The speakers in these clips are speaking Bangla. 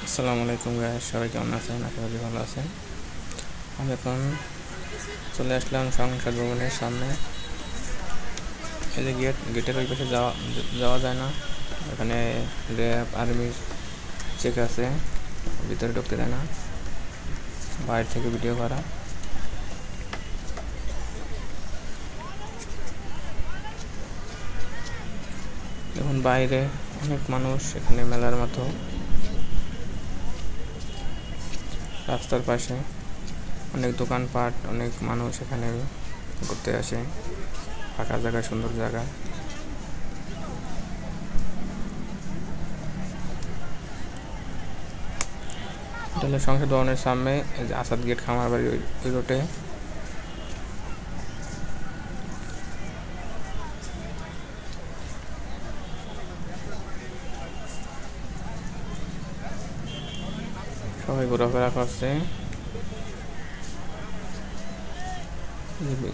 আসসালামু আলাইকুম গাইস, সবাই কেমন আছেন? আশা করি ভালো আছেন। আমি এখন চলে আসলাম সংসদ ভবনের সামনে। এই যে গেটের ওই পাশে যাওয়া যাওয়া যায় না, এখানে র্যাব আর্মির চেক আছে, ভিতরে ঢুকতে দেয় না, বাইরে থেকে ভিডিও করা। দেখুন বাইরে অনেক মানুষ, এখানে মেলার মতো। রাস্তার পাশে অনেক দোকানপাট, অনেক মানুষ এখানে ঘুরতে আসে। ফাঁকা জায়গা, সুন্দর জায়গা। এটা হলো সংসদ ভবনের সামনে, এই যে আসাদ গেট, খামার বাড়ি, ওই রোডে। সবাই ঘোরাফেরা করছে।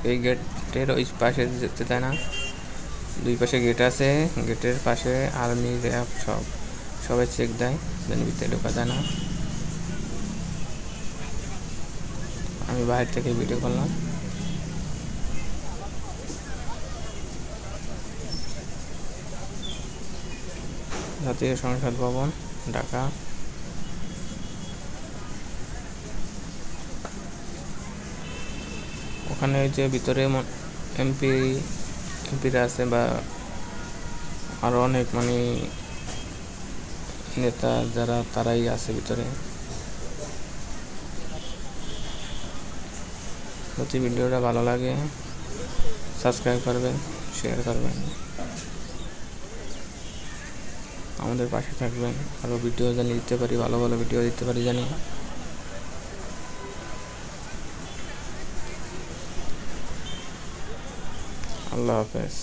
এই গেটের ওই পাশে যেতে দেয় না, দুই পাশে গেট আছে। গেটের পাশে আর্মি, র্যাব সবাই চেক দেয়, যেন ভিতরে ঢোকা যায় না। আমি বাইরে থেকে ভিডিও করলাম। জাতীয় সংসদ ভবন, ঢাকা। ওখানে যে ভিতরে এমপিরা আছে, বা আরো অনেক নেতা যারা, তারাই আছে ভিতরে। যদি ভিডিওটা ভালো লাগে সাবস্ক্রাইব করবেন, শেয়ার করবেন, আমাদের পাশে থাকবেন। আরও ভিডিও জানি দিতে পারি, ভালো ভালো ভিডিও দিতে পারি জানি। আল্লাহ হাফেজ।